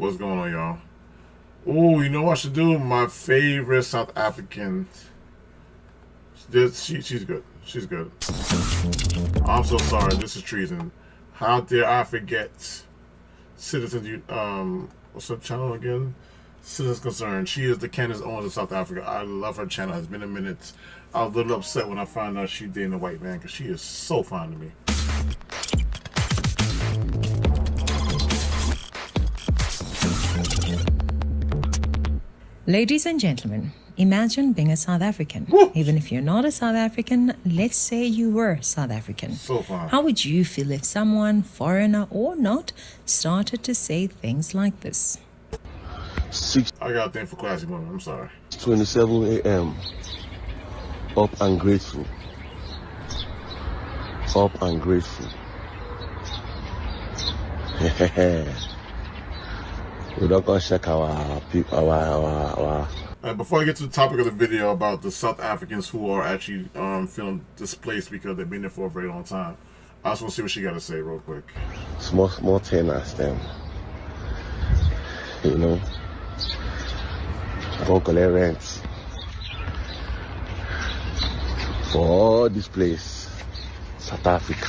What's going on, y'all? Oh, you know what I should do? My favorite South African. She's good. She's good. I'm so sorry. This is treason. How dare I forget Citizens? What's her channel again? Citizens Concerned. She is the Candace Owens of South Africa. I love her channel. It's been a minute. I was a little upset when I found out she dating a white man because she is so fine to me. Ladies and gentlemen, imagine being a South African. Woo! Even if you're not a South African, let's say you were South African. So fine. How would you feel if someone, foreigner or not, started to say things like this? I got a thing for classy women. I'm sorry. 6:27 a.m. Up and grateful. Up and grateful. We don't go check our people. Before I get to the topic of the video about the South Africans who are actually feeling displaced because they've been there for a very long time, I just want to see what she got to say real quick. Small tenants them. You know. I don't collect rent for all this place, South Africa.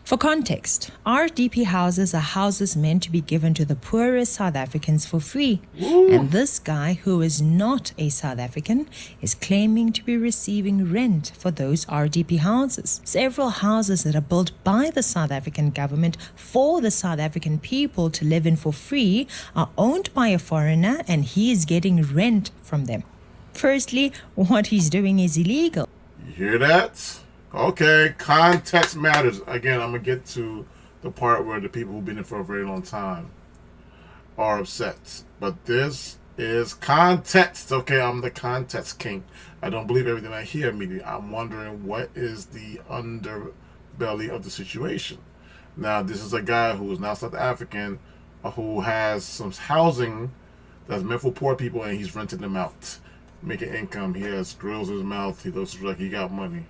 For context, RDP houses are houses meant to be given to the poorest South Africans for free. Ooh. And this guy, who is not a South African, is claiming to be receiving rent for those RDP houses. Several houses that are built by the South African government for the South African people to live in for free are owned by a foreigner, and he is getting rent from them. Firstly, what he's doing is illegal. You hear that? Okay, context matters. Again, I'm going to get to the part where the people who've been in for a very long time are upset. But this is context. Okay, I'm the context king. I don't believe everything I hear immediately. I'm wondering what is the underbelly of the situation. Now, this is a guy who is now South African who has some housing that's meant for poor people, and he's renting them out, making income. He has grills in his mouth. He looks like he got money.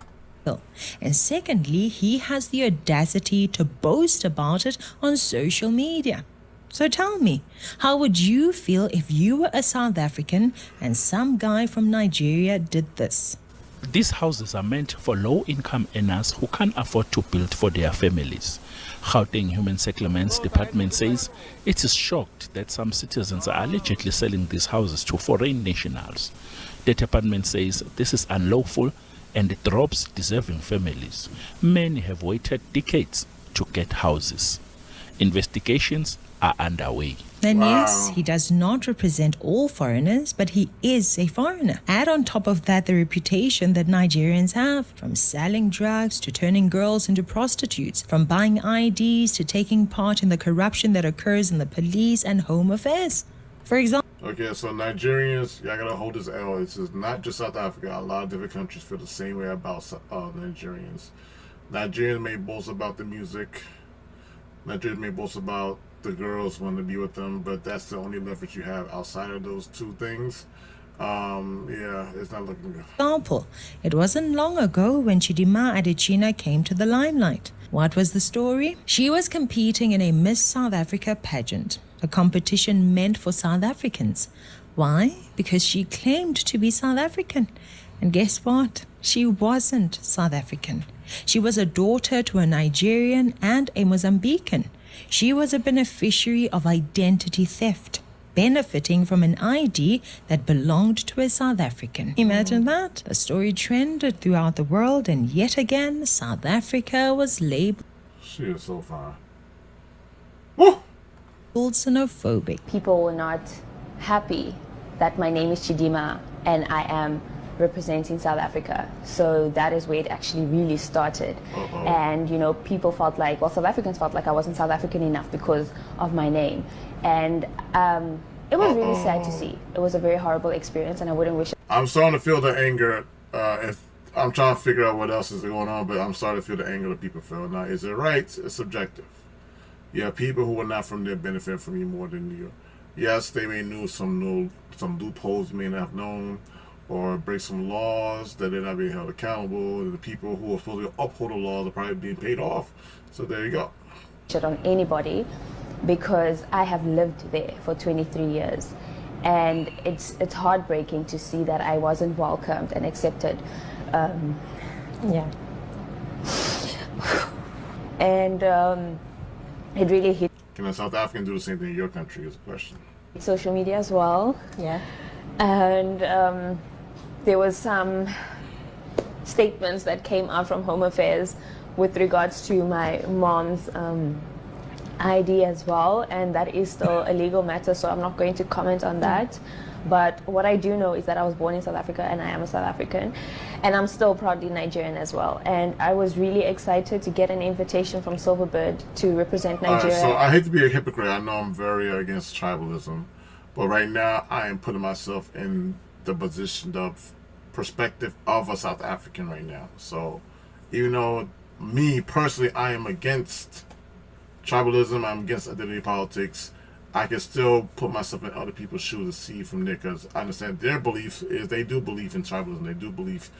And secondly, he has the audacity to boast about it on social media. So tell me, how would you feel if you were a South African and some guy from Nigeria did this? These houses are meant for low-income earners who can't afford to build for their families. Gauteng Human Settlements Department says it is shocked that some citizens are allegedly selling these houses to foreign nationals. The department says this is unlawful and it robs deserving families. Many have waited decades to get houses. Investigations are underway. And Wow. yes, he does not represent all foreigners, but he is a foreigner. Add on top of that the reputation that Nigerians have, from selling drugs to turning girls into prostitutes, from buying IDs to taking part in the corruption that occurs in the police and home affairs. For example, Okay, so Nigerians, y'all gotta hold this L. This is not just South Africa. A lot of different countries feel the same way about Nigerians. Nigerians may boast about the music. Nigerians may boast about the girls wanting to be with them, but that's the only leverage you have outside of those two things. Yeah, it's not looking good. It wasn't long ago when Chidima Adetshina came to the limelight. What was the story? She was competing in a Miss South Africa pageant, a competition meant for South Africans. Why? Because she claimed to be South African. And guess what? She wasn't South African. She was a daughter to a Nigerian and a Mozambican. She was a beneficiary of identity theft, benefiting from an ID that belonged to a South African. Imagine that. The story trended throughout the world, and yet again, South Africa was labeled She is so fine. Woo! xenophobic. People were not happy that my name is Chidima and I am representing South Africa. So that is where it actually really started. And you know, people felt like, well, South Africans felt like I wasn't South African enough because of my name. And it was really sad to see. It was a very horrible experience, and I wouldn't wish it. I'm starting to feel the anger. If I'm trying to figure out what else is going on, but I'm starting to feel the anger that people feel. Now, is it right? It's subjective. Yeah, people who are not from there benefit from you more than you. Yes, they may know some loopholes you may not have known, or break some laws that they're not being held accountable. And the people who are supposed to uphold the laws are probably being paid off. So there you go. On anybody, because I have lived there for 23 years. And it's heartbreaking to see that I wasn't welcomed and accepted. Yeah. And it really hit. Can a South African do the same thing in your country is a question. Social media as well. Yeah. And there was some statements that came out from Home Affairs with regards to my mom's ID as well, and that is still a legal matter, so I'm not going to comment on that. But what I do know is that I was born in South Africa and I am a South African, and I'm still proudly Nigerian as well. And I was really excited to get an invitation from Silverbird to represent Nigeria. So I hate to be a hypocrite. I know I'm very against tribalism, but right now I am putting myself in the position of perspective of a South African right now. So even though me personally, I am against tribalism, I'm against identity politics, I can still put myself in other people's shoes to see from there, because I understand their belief is they do believe in tribalism. They do believe,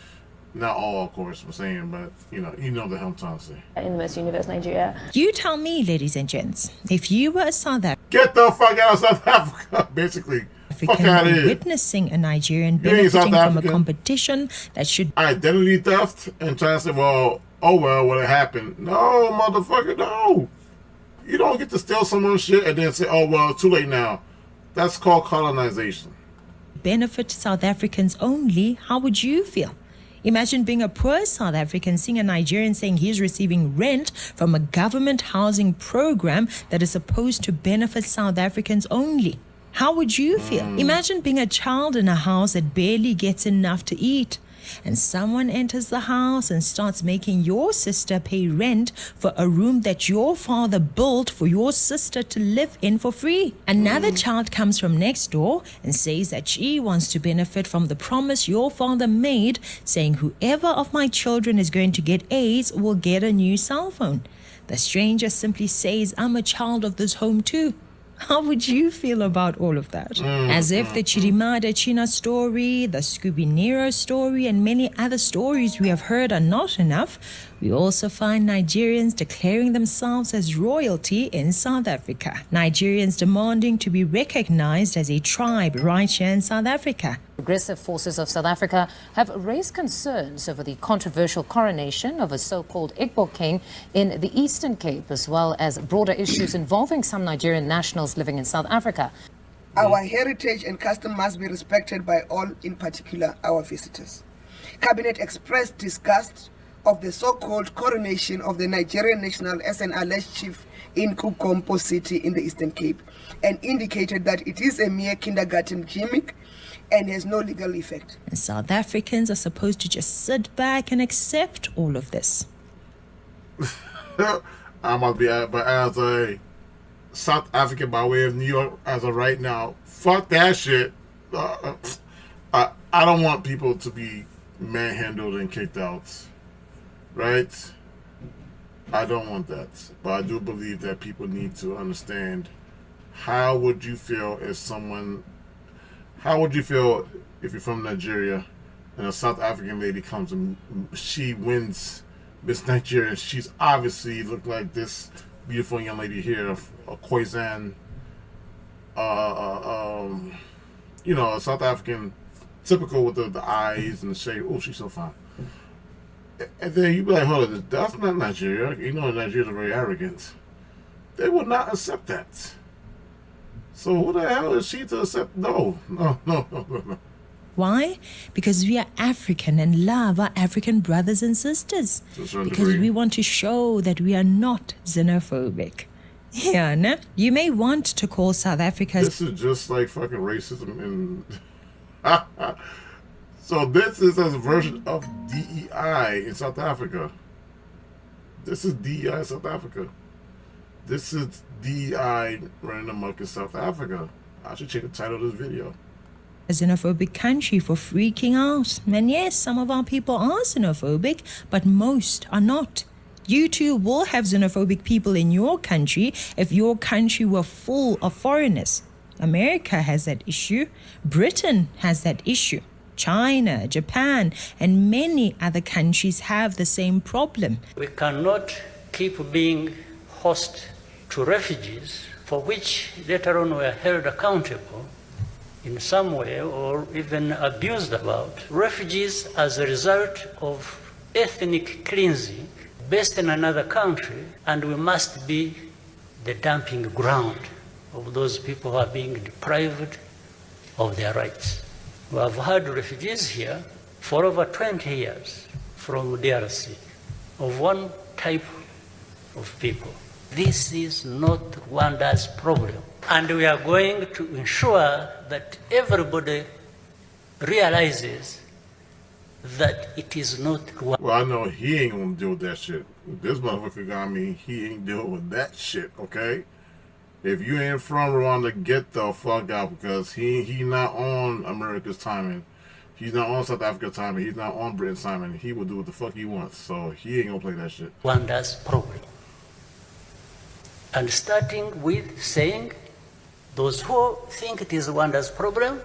not all, of course, I'm saying, but you know the hell I'm trying to say. In Miss Universe Nigeria. You tell me, ladies and gents, if you were a South Get the fuck out of South Africa, basically. Fuck African out of here. witnessing a Nigerian You ain't South benefiting from a African. competition that should Identity theft and trying to say, well, oh well, what happened? No, motherfucker, no. You don't get to steal someone's shit and then say, oh well, it's too late now. That's called colonization. benefit South Africans only, how would you feel? Imagine being a poor South African, seeing a Nigerian saying he's receiving rent from a government housing program that is supposed to benefit South Africans only. How would you feel? Imagine being a child in a house that barely gets enough to eat, and someone enters the house and starts making your sister pay rent for a room that your father built for your sister to live in for free. Another child comes from next door and says that she wants to benefit from the promise your father made, saying whoever of my children is going to get A's will get a new cell phone. The stranger simply says, I'm a child of this home too. How would you feel about all of that? As if the Chidima Adetshina story, the Scooby Nero story, and many other stories we have heard are not enough, we also find Nigerians declaring themselves as royalty in South Africa. Nigerians demanding to be recognized as a tribe right here in South Africa. Progressive forces of South Africa have raised concerns over the controversial coronation of a so-called Igbo king in the Eastern Cape, as well as broader issues involving some Nigerian nationals living in South Africa. Our heritage and custom must be respected by all, in particular our visitors. Cabinet expressed disgust of the so-called coronation of the Nigerian national as an alleged chief in Kukompo city in the Eastern Cape, and indicated that it is a mere kindergarten gimmick and has no legal effect. And South Africans are supposed to just sit back and accept all of this. I must be, but as a South African by way of New York, as of right now, fuck that shit. I don't want people to be manhandled and kicked out, right? I don't want that, but I do believe that people need to understand. How would you feel if how would you feel if you're from Nigeria and a South African lady comes and she wins Miss Nigeria? She's obviously looked like this beautiful young lady here, a Khoisan, you know, a South African, typical with the eyes and the shape. Oh, she's so fine. And then you be like, hold on, that's not Nigeria. You know, Nigerians are very arrogant. They will not accept that. So who the hell is she to accept? No. Why? Because we are African and love our African brothers and sisters. To a certain Because degree. we want to show that we are not xenophobic. Yeah, no? You may want to call South Africa... This is just like fucking racism and... So this is a version of DEI in South Africa. This is DEI in South Africa. This is DEI running amok in South Africa. I should check the title of this video. a xenophobic country for freaking out. And yes, some of our people are xenophobic, but most are not. You too will have xenophobic people in your country if your country were full of foreigners. America has that issue. Britain has that issue. China, Japan, and many other countries have the same problem. We cannot keep being host to refugees for which later on were held accountable in some way or even abused about. Refugees as a result of ethnic cleansing based in another country, and we must be the dumping ground of those people who are being deprived of their rights. We have had refugees here for over 20 years from DRC of one type of people. This is not Rwanda's problem. And we are going to ensure that everybody realizes that it is not Rwanda. Well, I know he ain't gonna deal with that shit. This motherfucker got me. He ain't dealing with that shit, okay? If you ain't from Rwanda, get the fuck out, because he not on America's timing. He's not on South Africa's timing. He's not on Britain's timing. He will do what the fuck he wants. So he ain't gonna play that shit. Rwanda's problem. And starting with saying, those who think it is Rwanda's problem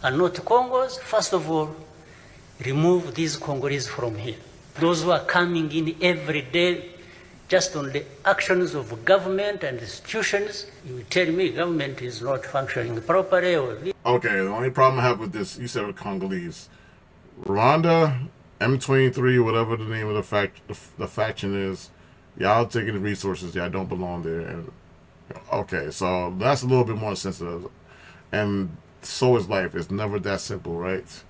and not Congo's, first of all, remove these Congolese from here. Those who are coming in every day just on the actions of government and institutions, you tell me government is not functioning properly or... Okay, the only problem I have with this, you said with Congolese. Rwanda, M23, whatever the name of the faction is, y'all taking the resources, y'all don't belong there. And okay, so that's a little bit more sensitive. And so is life. It's never that simple, right?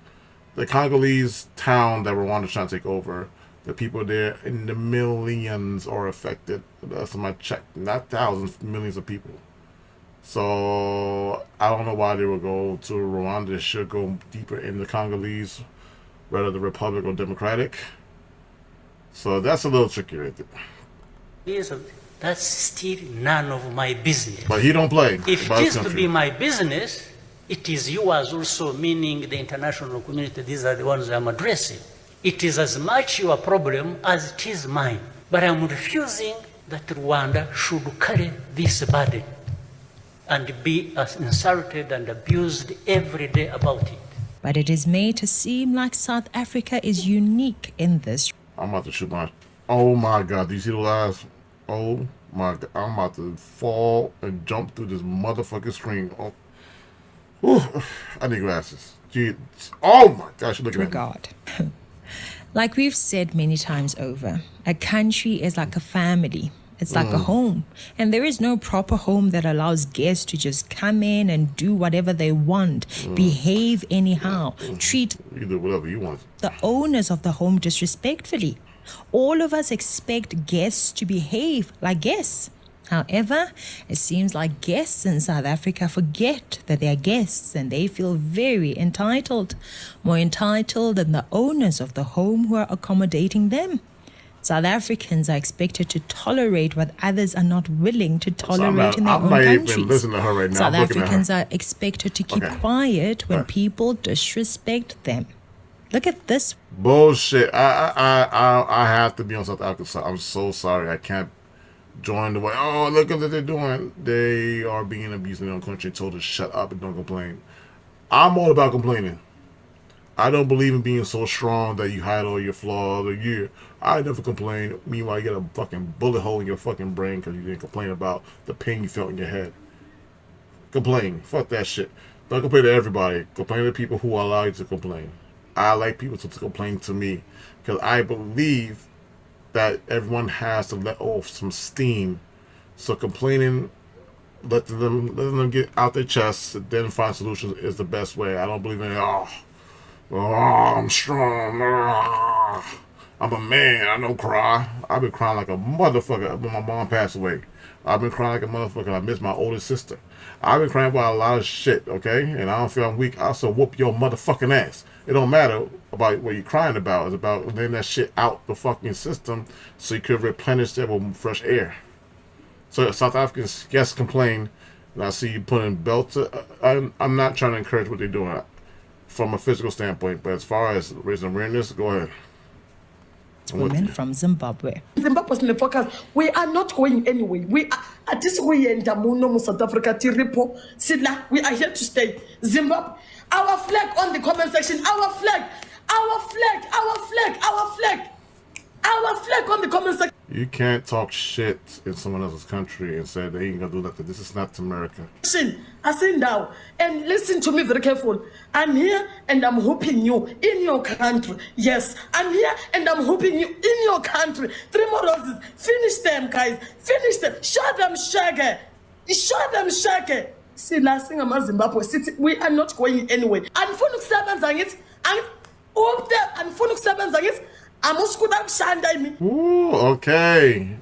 The Congolese town that Rwanda's trying to take over, the people there in the millions are affected. That's my check. Not thousands, millions of people. So I don't know why they would go to Rwanda. They should go deeper in the Congolese, rather the Republic or Democratic. So that's a little tricky right there. That's still none of my business. But he don't play. If it is to be my business, it is yours also, meaning the international community. These are the ones I'm addressing. It is as much your problem as it is mine. But I'm refusing that Rwanda should carry this burden and be insulted and abused every day about it. But it is made to seem like South Africa is unique in this. I'm about to shoot my... Oh my God, do you see the lies? Oh my God, I'm about to fall and jump through this motherfucking screen. Oh. Ooh, I need glasses. Gee, oh my gosh, look at that. God. Like we've said many times over, a country is like a family. It's like a home. And there is no proper home that allows guests to just come in and do whatever they want, behave anyhow, treat You do whatever you want. the owners of the home disrespectfully. All of us expect guests to behave like guests. However, it seems like guests in South Africa forget that they're guests and they feel very entitled, more entitled than the owners of the home who are accommodating them. South Africans are expected to tolerate what others are not willing to tolerate in their own countries. Listen to her right now. South I'm looking at Africans her. are expected to keep quiet when people disrespect them. Look at this. Bullshit. I have to be on South Africa side. I'm so sorry. I can't join the way. Oh, look at what they're doing. They are being abused in their own country, told to shut up and don't complain. I'm all about complaining. I don't believe in being so strong that you hide all your flaws. Or I never complain. Meanwhile, you get a fucking bullet hole in your fucking brain because you didn't complain about the pain you felt in your head. Complain. Fuck that shit. Don't complain to everybody. Complain to people who allow you to complain. I like people to complain to me because I believe that everyone has to let off some steam. So complaining, letting them get out their chests, then find solutions is the best way. I don't believe in I'm strong. I'm a man. I don't cry. I've been crying like a motherfucker when my mom passed away. I've been crying like a motherfucker. I miss my oldest sister. I've been crying about a lot of shit, okay? And I don't feel I'm weak. I'll still whoop your motherfucking ass. It don't matter about what you're crying about. It's about letting that shit out the fucking system so you could replenish that with fresh air. So South Africans, yes, complain. And I see you putting belts. I'm not trying to encourage what they're doing from a physical standpoint. But as far as raising awareness, go ahead. Women from Zimbabwe. Zimbabwe's in the focus. We are not going anywhere. We are at this way in Damuno, South Africa, Tiripo, Sidla. We are here to stay. Zimbabwe. Our flag on the comment section. Our flag. Our flag. Our flag. Our flag. Our flag on the comment section. You can't talk shit in someone else's country and say they ain't gonna do nothing. This is not America. I sit down and listen to me very careful. I'm here and I'm hoping you in your country. Yes, I'm here and I'm hoping you in your country. 3 more roses. Finish them, guys. Finish them. Show them shaggy. Show them shaggy. See, last thing I'm Zimbabwe City. We are not going anywhere. And for next 7 seconds, and up there, and for next 7 seconds. Ooh, okay.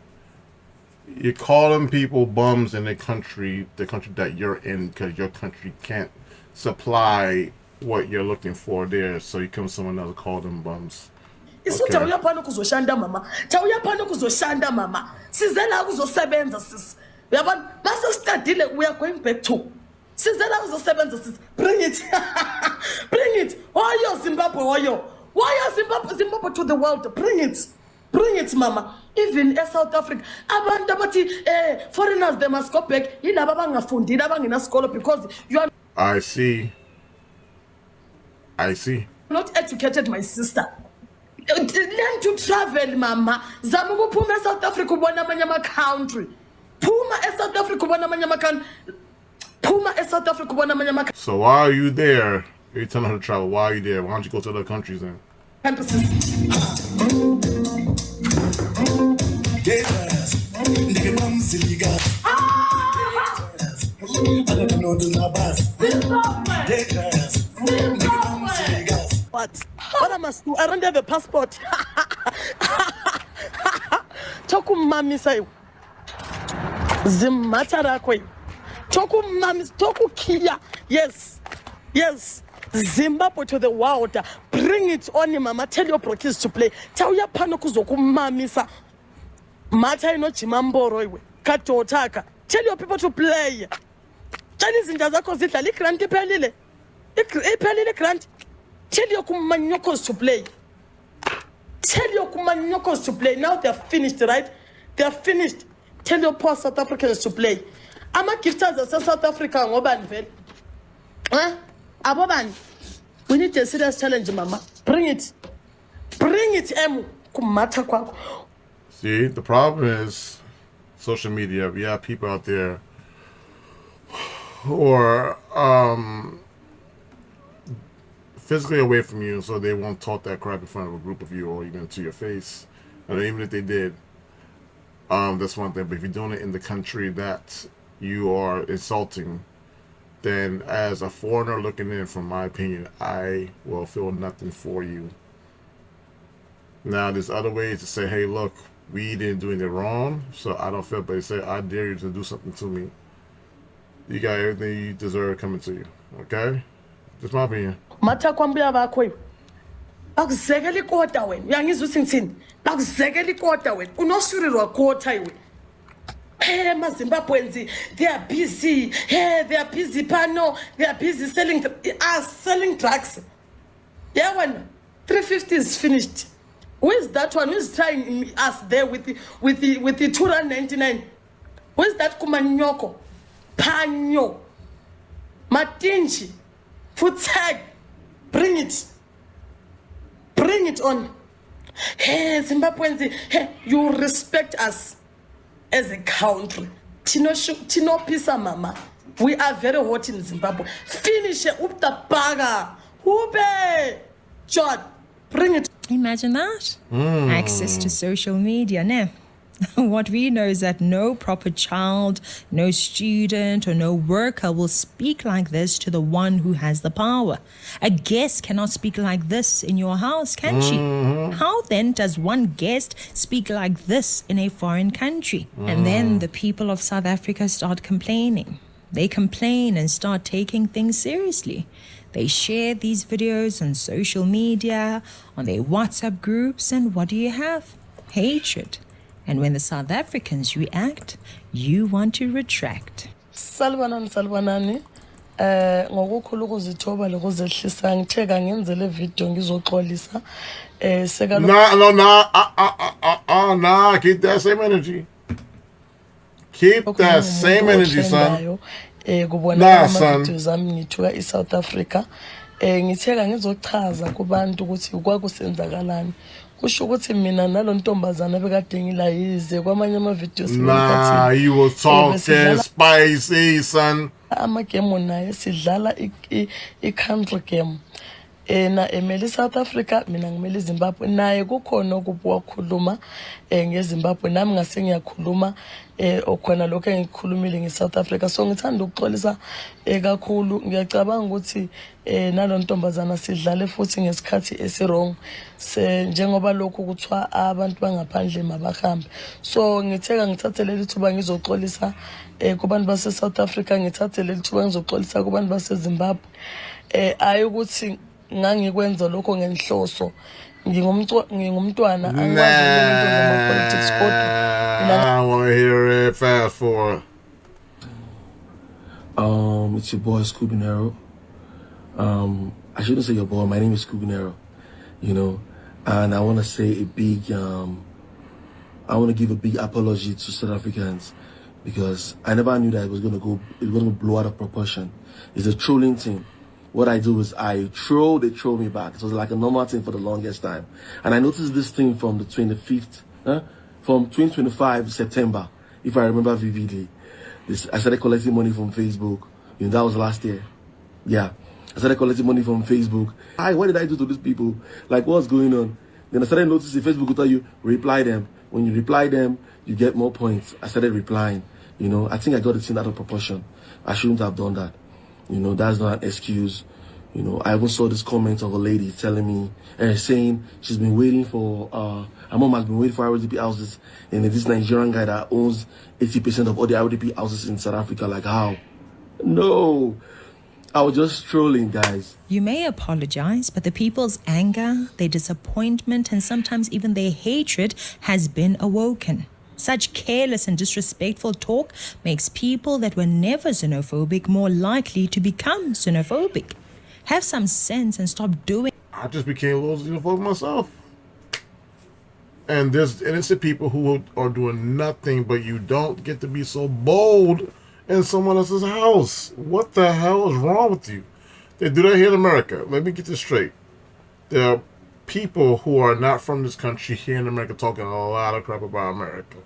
You're calling people bums in the country that you're in, because your country can't supply what you're looking for there, so you come someone else and call them bums. Okay. Tauya phano kuzoshanda mama. Sizela kuzosebenza sis. Uyabona, mase studyile we are going back to. Sizela kuzosebenza sis. Bring it. Bring it. Oyo Zimbabwe oyo. Why are Zimbabwe to the world? Bring it, mama. Even in South Africa, foreigners they must go back. Because you are. I see. Not educated, my sister. Learn to travel, mama. Zamugu puma South Africa wana manyama country. Puma South Africa wana manyama country. Puma South Africa wana manyama country. So why are you there? You're telling her to travel. Why are you there? Why don't you go to other countries then? What I must do? I don't have a passport. Toku mami say. Zimbatarakwe. Toku mami. Toku kia. Yes. Zimbabwe to the world. Bring it on, mama. Tell your brokers to play. Tell your panokuzoku mamisa. Mata ino chimamboro iwe. Katotaka. Tell your people to play. Chinese injazako zita li grant ipelile. Ipelile grant. Tell your kumanyokos to play. Tell your kumanyokos to play. Now they are finished, right? They are finished. Tell your poor South Africans to play. Ama gifters of South Africa ngoban vel. Huh? Aboban, we need a serious challenge, mama. Bring it, emu kumata kwako. See, the problem is social media. We have people out there who are physically away from you, so they won't talk that crap in front of a group of you or even to your face. And even if they did, that's one thing. But if you're doing it in the country that you are insulting, then as a foreigner looking in, from my opinion, I will feel nothing for you. Now, there's other ways to say, hey, look, we didn't do anything wrong, so I don't feel, but they say, I dare you to do something to me. You got everything you deserve coming to you, okay? Just my opinion. Mata kwambia bakho. Bakuzekela ikota wena. Uyangizwa uthini? Bakuzekela ikota wena. Unosurirwa kota iwe. Hey, Zimbabweans, they are busy. Hey, they are busy. Pano, they are busy selling drugs. Yeah, one 350 is finished. Who is that one? Who is trying us there with the 299? Who is that kumanyoko? Panyo, Matinchi, food tag. Bring it on. Hey, Zimbabweans, hey, you respect us as a country. Tino pisa mama. We are very hot in Zimbabwe. Finish it up the baga. Ube. John, bring it. Imagine that. Access to social media. Now, what we know is that no proper child, no student, or no worker will speak like this to the one who has the power. A guest cannot speak like this in your house, can she? How then does one guest speak like this in a foreign country? And then the people of South Africa start complaining. They complain and start taking things seriously. They share these videos on social media, on their WhatsApp groups, and what do you have? Hatred. And when the South Africans react, you want to retract. Salwanani. Ngokukhulu ukuzithoba lokuzehlisa ngitheka ngenze le video ngizoxolisa seka Nah, keep that same energy. Keep that same energy, son. Kubona ama videos ami ngithuka eSouth Africa ngitheka ngizochaza kubantu ukuthi kwakusenzakalani. Kusho ukuthi mina nalontombazana bekade ngilayize kwamanye ama-videos. Nah, you were talking spicy, son. Amagame naye sidlala i-country game. Na emeli South Africa, mina ngimeli Zimbabwe. Naye kukhona okubuwakhuluma ngeZimbabwe, nami ngase ngiyakhuluma okhona lokho engikhulumile ngeSouth Africa. So ngithanda ukuxolisa kakhulu. Ngiyacabanga ukuthi nalontombazana sidlale futhi ngesikhathi esirong. Njengoba lokho kuthiwa abantu bangaphandle mabahambe. So ngitheka ngithathe leli thuba ngizoxolisa kubantu base South Africa, ngithathe leli thuba ngizoxolisa kubantu base Zimbabwe. Ayi ukuthi ngangikwenza lokho ngenhloso. Ngingumntwana angikwazi into zama-politics kodwa. I want to hear it. Fast forward. It's your boy Scooby Nero. I shouldn't say your boy. My name is Scooby Nero. You know, and I want to say a big. I want to give a big apology to South Africans because I never knew that it was gonna blow out of proportion. It's a trolling thing. What I do is I troll, they troll me back. It was like a normal thing for the longest time. And I noticed this thing from the 25th, from 2025 September, if I remember vividly. I started collecting money from Facebook. You know, that was last year. Yeah. I started collecting money from Facebook. What did I do to these people? Like, what's going on? Then I started noticing Facebook will tell you, reply them. When you reply them, you get more points. I started replying. You know, I think I got it out of proportion. I shouldn't have done that. You know, that's not an excuse. You know, I even saw this comment of a lady telling me, saying she's been waiting for, her mom has been waiting for RDP houses, and this Nigerian guy that owns 80% of all the RDP houses in South Africa, like how? No, I was just trolling, guys. You may apologize, but the people's anger, their disappointment, and sometimes even their hatred has been awoken. Such careless and disrespectful talk makes people that were never xenophobic more likely to become xenophobic. Have some sense and stop doing. I just became a little xenophobic myself. And there's innocent people who are doing nothing, but you don't get to be so bold in someone else's house. What the hell is wrong with you? They do that here in America. Let me get this straight. There are people who are not from this country here in America talking a lot of crap about America,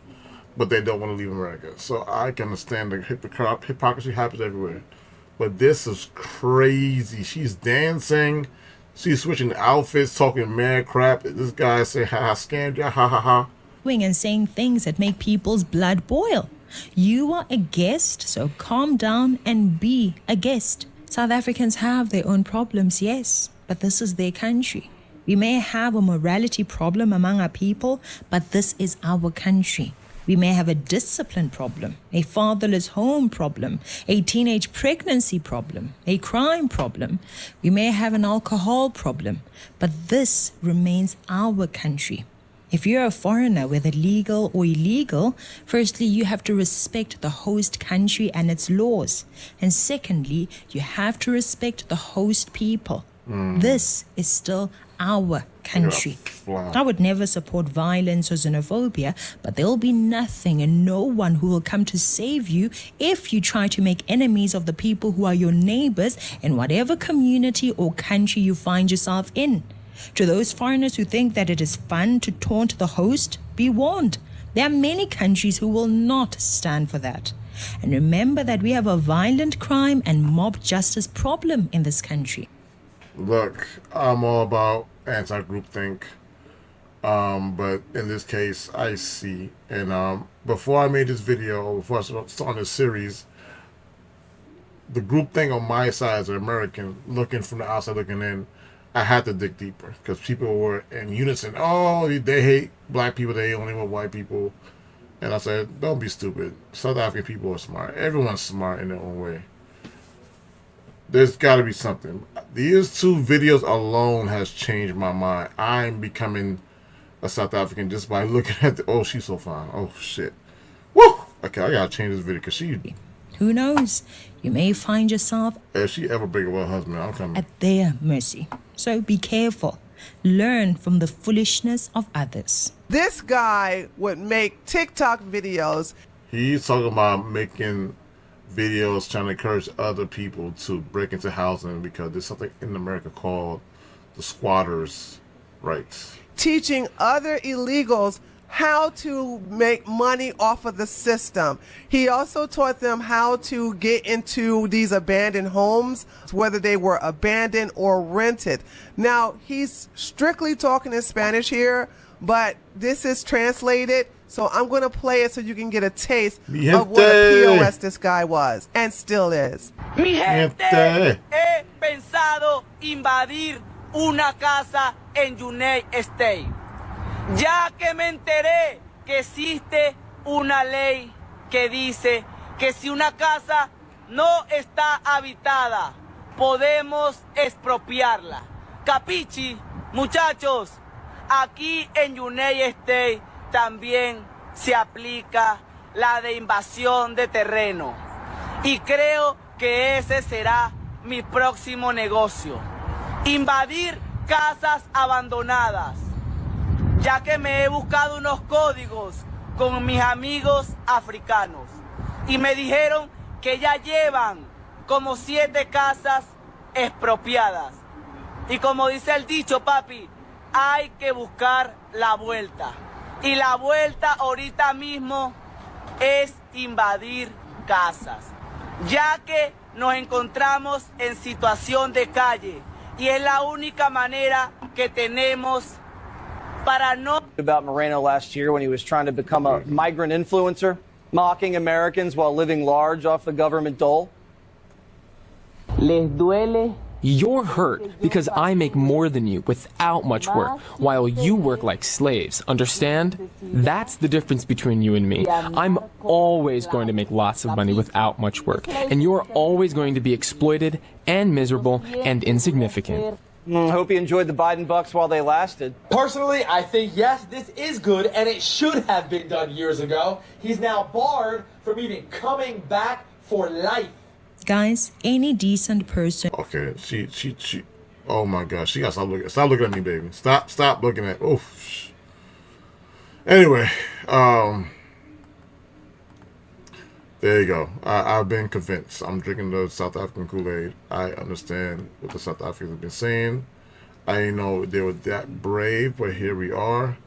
but they don't want to leave America. So I can understand the hypocrisy happens everywhere. But this is crazy. She's dancing. She's switching outfits, talking mad crap. This guy say, ha ha, scammed ya, ha ha ha. And saying things that make people's blood boil. You are a guest, so calm down and be a guest. South Africans have their own problems, yes, but this is their country. We may have a morality problem among our people, but this is our country. We may have a discipline problem, a fatherless home problem, a teenage pregnancy problem, a crime problem. We may have an alcohol problem, but this remains our country. If you're a foreigner, whether legal or illegal, firstly, you have to respect the host country and its laws. And secondly, you have to respect the host people. This is still our country. Wow. I would never support violence or xenophobia, but there'll be nothing and no one who will come to save you if you try to make enemies of the people who are your neighbors in whatever community or country you find yourself in. To those foreigners who think that it is fun to taunt the host, be warned. There are many countries who will not stand for that. And remember that we have a violent crime and mob justice problem in this country. Look, I'm all about anti-groupthink, but in this case, I see. And before I made this video, or before I started this series, the groupthink on my side as an American, looking from the outside looking in, I had to dig deeper because people were in unison. Oh, they hate black people. They only want white people. And I said, don't be stupid. South African people are smart. Everyone's smart in their own way. There's got to be something. These two videos alone has changed my mind. I'm becoming a South African just by looking at the... Oh, she's so fine. Oh, shit. Woo! Okay, I got to change this video because she... Who knows? You may find yourself... If she ever break up with her husband, I'm coming. At their mercy. So be careful. Learn from the foolishness of others. This guy would make TikTok videos. He's talking about making videos trying to encourage other people to break into housing because there's something in America called the squatters' rights. Teaching other illegals how to make money off of the system. He also taught them how to get into these abandoned homes, whether they were abandoned or rented. Now, he's strictly talking in Spanish here, but this is translated, so I'm going to play it so you can get a taste of what a POS this guy was and still is. Mi gente, he pensado invadir una casa en United States, ya que me enteré que existe una ley que dice que si una casa no está habitada, podemos expropiarla. Capichi, muchachos, aquí en United States también se aplica la de invasión de terreno. Y creo que ese será mi próximo negocio. Invadir casas abandonadas, ya que me he buscado unos códigos con mis amigos africanos y me dijeron que ya llevan como 7 casas expropiadas. Y como dice el dicho, papi, hay que buscar la vuelta. Y la vuelta ahorita mismo es invadir casas, ya que nos encontramos en situación de calle y es la única manera que tenemos para no... About Moreno last year when he was trying to become a migrant influencer, mocking Americans while living large off the government dole. Les duele. You're hurt because I make more than you without much work, while you work like slaves, understand? That's the difference between you and me. I'm always going to make lots of money without much work, and you're always going to be exploited and miserable and insignificant. Hope you enjoyed the Biden bucks while they lasted. Personally, I think, yes, this is good, and it should have been done years ago. He's now barred from even coming back for life. Guys, any decent person. Okay, she. Oh my gosh, she got to stop looking at me, baby. Stop looking at. Oof. Anyway, there you go. I've been convinced. I'm drinking the South African Kool-Aid. I understand what the South Africans have been saying. I didn't know they were that brave, but here we are.